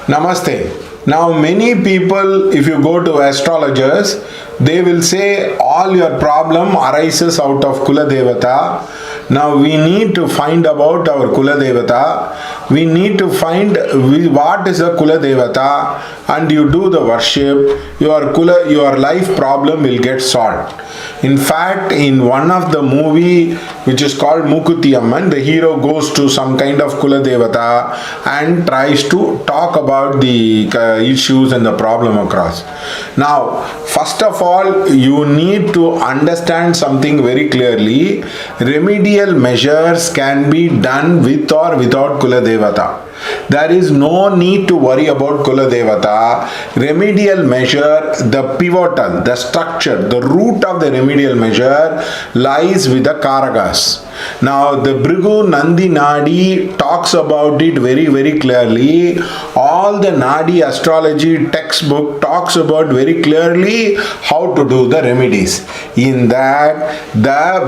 Namaste. Now, many people, if you go to astrologers, they will say all your problem arises out of Kula Devata. Now, we need to find about our Kula Devata. We need to find what is a Kula Devata, and you do the worship. Your life problem will get solved. In fact, in one of the movie which is called Mookuthi Amman, the hero goes to some kind of Kula Devata and tries to talk about the issues and the problem across. Now, first of all, you need to understand something very clearly. Remedial measures can be done with or without Kula Devata. There is no need to worry about Kula Devata. Remedial measure, the pivotal, the structure, the root of the remedial measure lies with the Karakas. Now, the Bhrigu Nandi Nadi talks about it very, very clearly. All the Nadi astrology textbook talks about very clearly how to do the remedies. In that,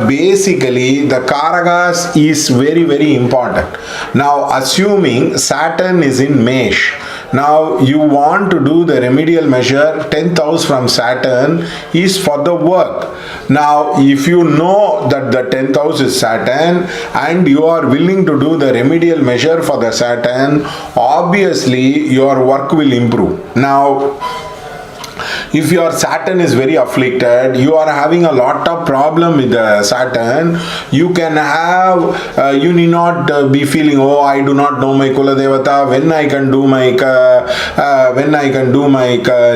basically the Karakas is very, very important. Now, assuming Saturn is in Mesh, now you want to do the remedial measure, 10th house from Saturn is for the work. Now, if you know that the 10th house is Saturn and you are willing to do the remedial measure for the Saturn, obviously your work will improve. Now, if your Saturn is very afflicted, you are having a lot of problem with the Saturn, you can have, you need not be feeling, oh, I do not know my Kula Devata, when I can do my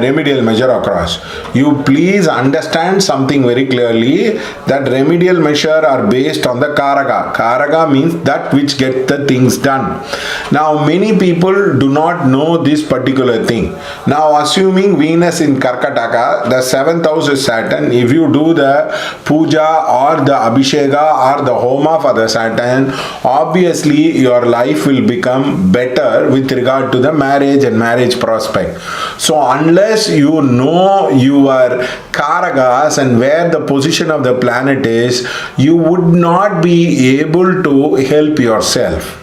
remedial measure across. You please understand something very clearly, that remedial measure are based on the Karaka. Karaka means that which get the things done. Now, many people do not know this particular thing. Now, assuming Venus in Karkataka, the 7th house is Saturn. If you do the puja or the abhisheka or the homa for the Saturn, obviously your life will become better with regard to the marriage and marriage prospect. So unless you know your Karakas and where the position of the planet is, you would not be able to help yourself.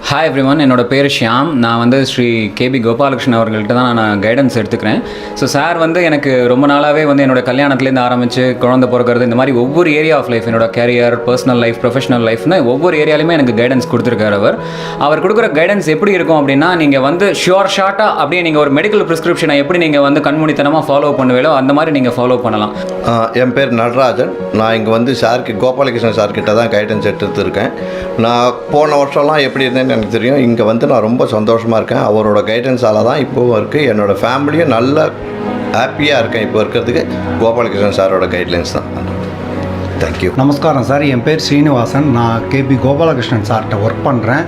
Hi everyone, என்னோட பேர் ஷியாம். நான் வந்து Sri KP Gopalakrishnan அவர்கள்ட்ட தான் நான் guidance எடுத்துக்கிறேன். So sir வந்து எனக்கு ரொம்ப நாளாகவே வந்து என்னோட கல்யாணத்துலேருந்து ஆரம்பித்து குழந்தை பிறக்கிறது, இந்த மாதிரி ஒவ்வொரு ஏரியா ஆஃப் லைஃப், என்னோட கேரியர், பர்சனல் லைஃப், ப்ரொஃபஷனல் லைஃப்னு ஒவ்வொரு ஏரியாலையுமே எனக்கு கைடன்ஸ் கொடுத்துருக்காரு. அவர் கொடுக்குற கைடன்ஸ் எப்படி இருக்கும் அப்படின்னா, நீங்கள் வந்து ஷார்ட்டாக அப்படியே நீங்கள் ஒரு மெடிக்கல் ப்ரிஸ்கிரிப்ஷனை எப்படி நீங்கள் வந்து கண்மூடித்தனமாக ஃபாலோ பண்ணுவீங்களோ அந்த மாதிரி நீங்கள் ஃபாலோ பண்ணலாம். என் பேர் நடராஜன். நான் இங்கே வந்து கோபாலகிருஷ்ணன் சார்கிட்ட தான் கைடன்ஸ் எடுத்துருக்கேன். நான் போன வருஷம்லாம் எப்படி இருந்தேன்னு எனக்கு தெரியும். இங்கே வந்து நான் ரொம்ப சந்தோஷமாக இருக்கேன். அவரோட கைடன்ஸால் தான் இப்போவும் இருக்குது. என்னோடய ஃபேமிலியும் நல்ல ஹாப்பியாக இருக்கேன். இப்போ இருக்கிறதுக்கு கோபாலகிருஷ்ணன் சாரோட கைட்லைன்ஸ் தான். தேங்க்யூ. நமஸ்காரம் சார், என் பேர் ஸ்ரீனிவாசன். நான் கேபி கோபாலகிருஷ்ணன் சார்கிட்ட ஒர்க் பண்ணுறேன்.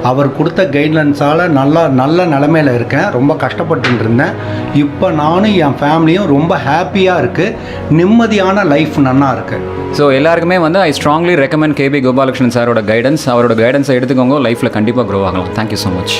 அவர் கொடுத்த கைட்லைன்ஸால் நல்ல நிலமையில் இருக்கேன். ரொம்ப கஷ்டப்பட்டு இருந்தேன். இப்போ நானும் என் ஃபேமிலியும் ரொம்ப ஹாப்பியாக இருக்குது. நிம்மதியான லைஃப் நல்லா இருக்குது. ஸோ எல்லாருக்குமே வந்து I strongly recommend KP Gopalakrishnan சாரோட கைடன்ஸ். அவரோட கைடன்ஸை எடுத்துக்கோங்க, லைஃப்பில் கண்டிப்பாக க்ரோ ஆகலாம். Thank you so much.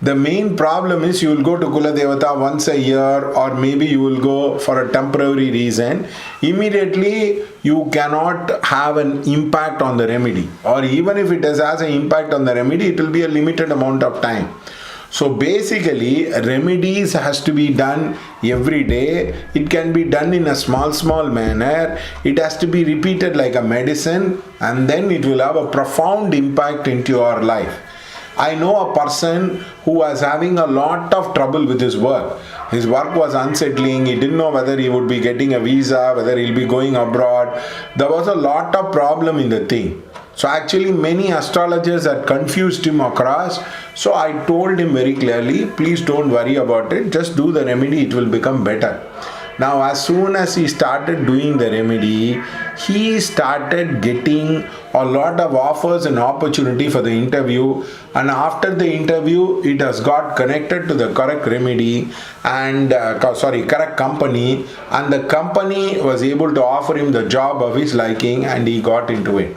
The main problem is you will go to Kula Devata once a year, or maybe you will go for a temporary reason. Immediately you cannot have an impact on the remedy, or even if it has an impact on the remedy, it will be a limited amount of time. So basically, remedies has to be done every day. It can be done in a small manner. It has to be repeated like a medicine, and then it will have a profound impact into your life. I know a person who was having a lot of trouble with his work. His work was unsettling. He didn't know whether he would be getting a visa, whether he'll be going abroad. There was a lot of problem in the thing. So actually many astrologers had confused him across. So I told him very clearly, please don't worry about it. Just do the remedy, it will become better. Now as soon as he started doing the remedy, he started getting a lot of offers and opportunity for the interview, and after the interview it has got connected to the correct remedy and correct company, and the company was able to offer him the job of his liking, and he got into it.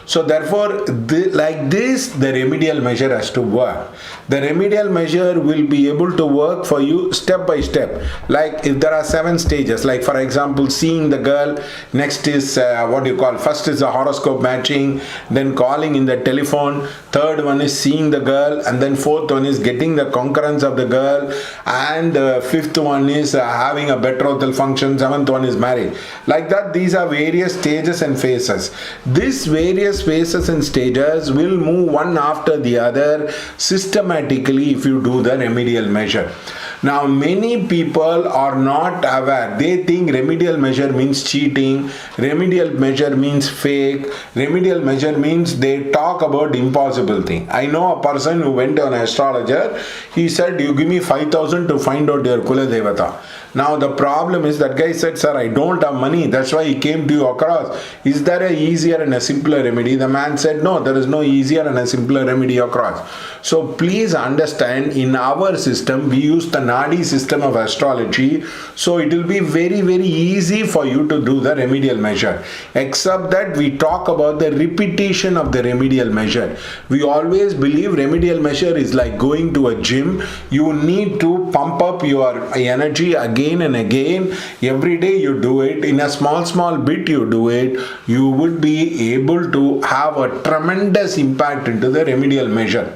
So therefore, like this, the remedial measure has to work. The remedial measure will be able to work for you step by step. Like if there are 7 stages, like for example, seeing the girl, next is first is the horoscope matching, then calling in the telephone, third one is seeing the girl, and then fourth one is getting the concurrence of the girl, and fifth one is having a betrothal function, seventh one is marriage. Like that, these are various stages and phases. These various phases and stages will move one after the other systematically if you do the remedial measure. Now many people are not aware. They think remedial measure means cheating, remedial measure means fake, remedial measure means they talk about impossible thing. I know a person who went to an astrologer. He said, you give me 5,000 to find out your Kula Devata. Now the problem is that guy said, sir, I don't have money. That's why he came to you across. Is there a easier and a simpler remedy? The man said, no, there is no easier and a simpler remedy across. So please understand, in our system, we use the Nadi system of astrology. So it will be very, very easy for you to do the remedial measure. Except that we talk about the repetition of the remedial measure. We always believe remedial measure is like going to a gym. You need to pump up your energy again and again. Every day you do it. In a small bit you do it. You would be able to have a tremendous impact into the remedial measure.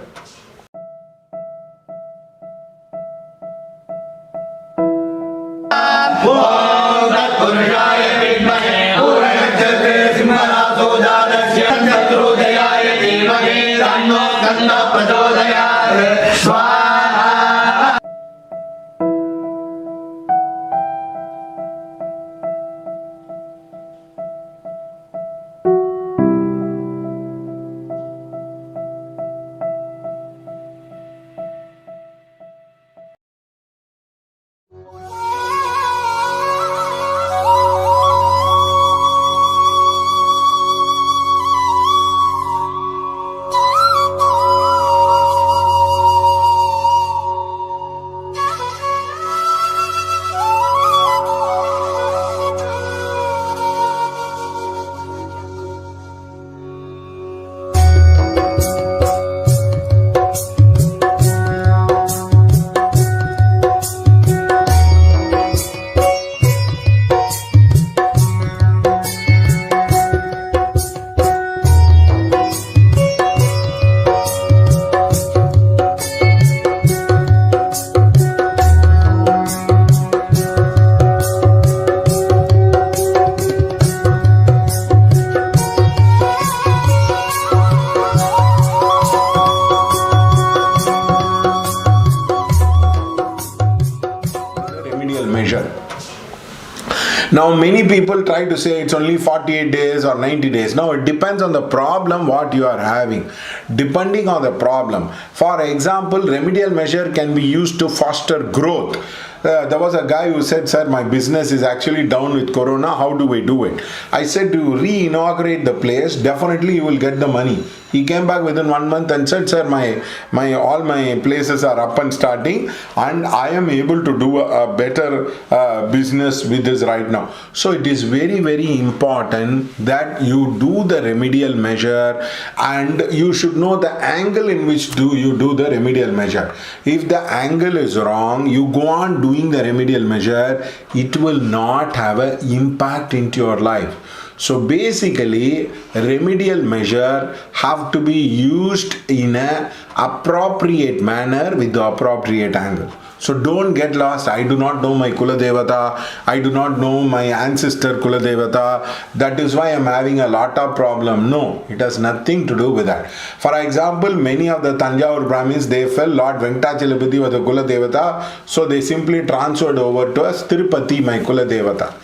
Now many people try to say it's only 48 days or 90 days. Now it depends on the problem what you are having. Depending on the problem. For example, remedial measure can be used to foster growth. There was a guy who said, sir, my business is actually down with corona. How do we do it? I said, to re-inaugurate the place, definitely you will get the money. He came back within 1 month and said, sir, my all my places are up and starting, and I am able to do a better business with this right now. So it is very, very important that you do the remedial measure, and you should know the angle in which you do the remedial measure. If the angle is wrong, you go on doing the remedial measure, it will not have an impact into your life. So basically, remedial measure have to be used in an appropriate manner with the appropriate angle. So don't get lost. I do not know my Kuladevatha. I do not know my ancestor Kuladevatha. That is why I am having a lot of problem. No, it has nothing to do with that. For example, many of the Tanjavur Brahmins, they felt Lord Venkatachalapati was the Kuladevatha, so they simply transferred over to us Tirupati, my Kuladevatha.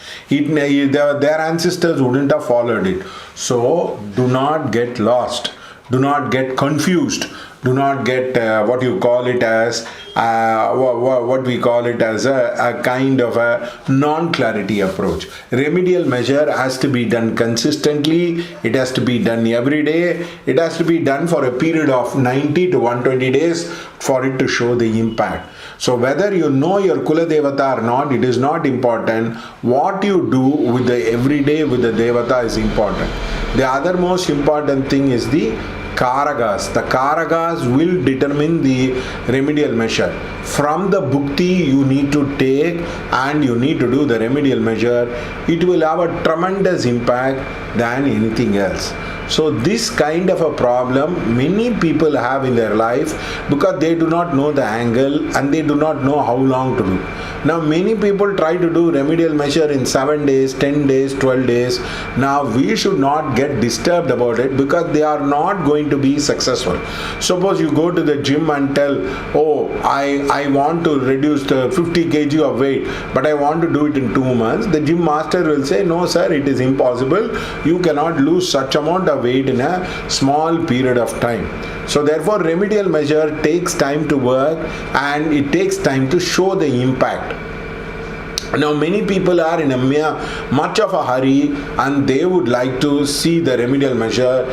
Their ancestors wouldn't have followed it. So do not get lost. Do not get confused. Do not get what you call it as what we call it as a kind of a non-clarity approach. Remedial measure has to be done consistently. It has to be done every day. It has to be done for a period of 90 to 120 days for it to show the impact. So whether you know your Kuladevatha or not, it is not important. What you do with the everyday with the Devata is important. The other most important thing is the Karakas. The Karakas will determine the remedial measure. From the bhukti you need to take and you need to do the remedial measure. It will have a tremendous impact than anything else. So this kind of a problem many people have in their life because they do not know the angle and they do not know how long to do. Now many people try to do remedial measure in 7 days, 10 days, 12 days. Now we should not get disturbed about it because they are not going to be successful. Suppose you go to the gym and tell, oh, I want to reduce the 50 kg of weight, but I want to do it in 2 months. The gym master will say, no sir, it is impossible. You cannot lose such amount of weight in a small period of time. So therefore remedial measure takes time to work and it takes time to show the impact. Now many people are in much of a hurry and they would like to see the remedial measure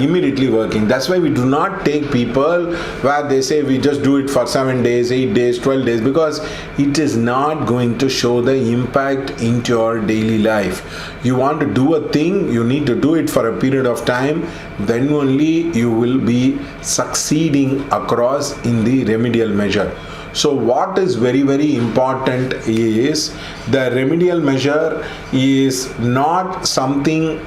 immediately working. That's why we do not take people where they say we just do it for 7 days, 8 days, 12 days, because it is not going to show the impact into your daily life. You want to do a thing, you need to do it for a period of time, then only you will be succeeding across in the remedial measure. So what is very, very important is the remedial measure is not something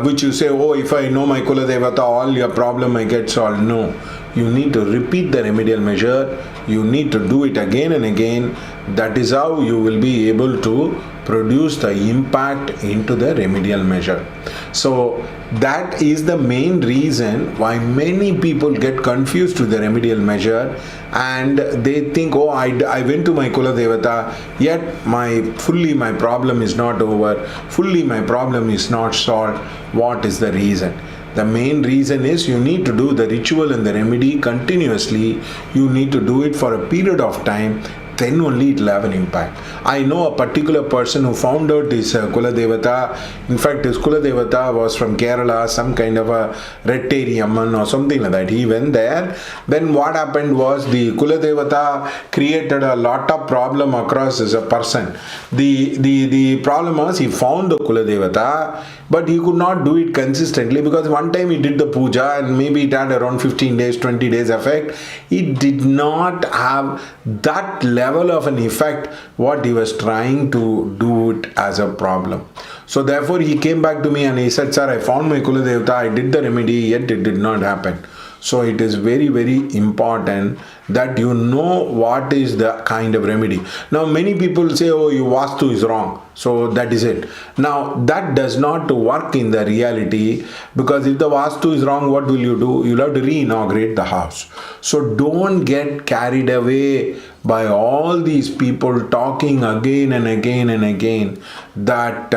which you say, oh, if I know my Kuladevatha, all your problem I get solved. No, you need to repeat the remedial measure. You need to do it again and again. That is how you will be able to produce the impact into the remedial measure. So that is the main reason why many people get confused with the remedial measure and they think, oh, I went to my Kuladevatha, yet my problem is not over, fully my problem is not solved. What is the reason? The main reason is you need to do the ritual and the remedy continuously. You need to do it for a period of time. Then only it will have an impact. I know a particular person who found out his Kuladevatha. In fact, his Kuladevatha was from Kerala, some kind of a Retteri Amman or something like that. He went there. Then what happened was the Kuladevatha created a lot of problem across as a person. The problem was he found the Kuladevatha, but he could not do it consistently because one time he did the puja and maybe it had around 15 days, 20 days effect. It did not have that level of an effect what he was trying to do it as a problem. So therefore he came back to me and he said, sir, I found my Kuladevatha, I did the remedy, yet it did not happen. So it is very, very important that you know what is the kind of remedy. Now many people say, oh, your Vastu is wrong. So that is it. Now that does not work in the reality, because if the Vastu is wrong, what will you do? You'll have to re-inaugurate the house. So don't get carried away by all these people talking again and again and again that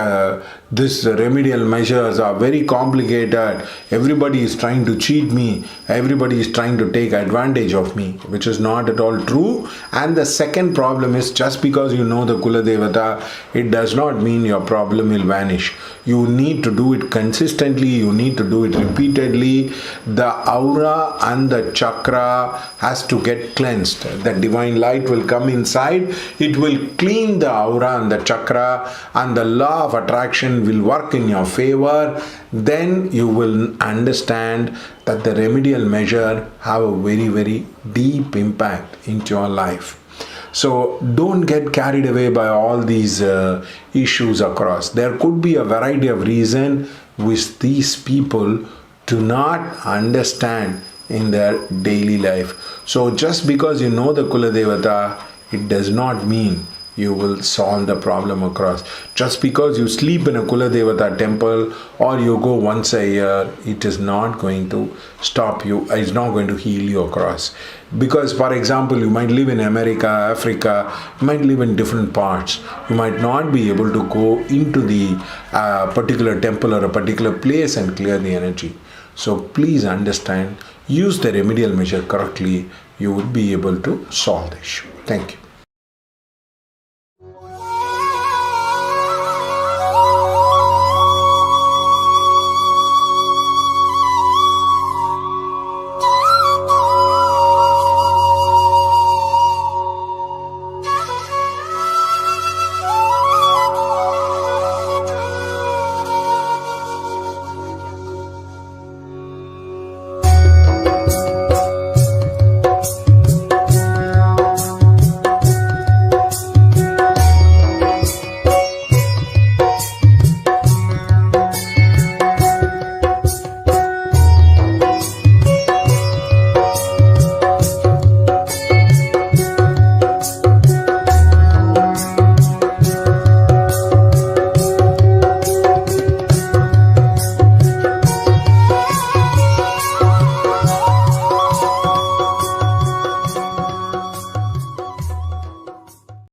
this remedial measures are very complicated. Everybody is trying to cheat me. Everybody is trying to take advantage of me. which is not at all true. And the second problem is, just because you know the Kuladevatha, it does not mean your problem will vanish. You need to do it consistently, you need to do it repeatedly. The aura and the chakra has to get cleansed. The divine light will come inside, it will clean the aura and the chakra, and the law of attraction will work in your favor. Then you will understand that the remedial measure have a very, very deep impact into your life. So don't get carried away by all these issues across. There could be a variety of reasons which these people do not understand in their daily life. So just because you know the Kuladevatha, it does not mean you will solve the problem across. Just because you sleep in a Kuladevatha temple or you go once a year, it is not going to stop you, it's not going to heal you across. Because, for example, you might live in America, Africa, you might live in different parts. You might not be able to go into the particular temple or a particular place and clear the energy. So please understand, use the remedial measure correctly, you would be able to solve the issue. Thank you.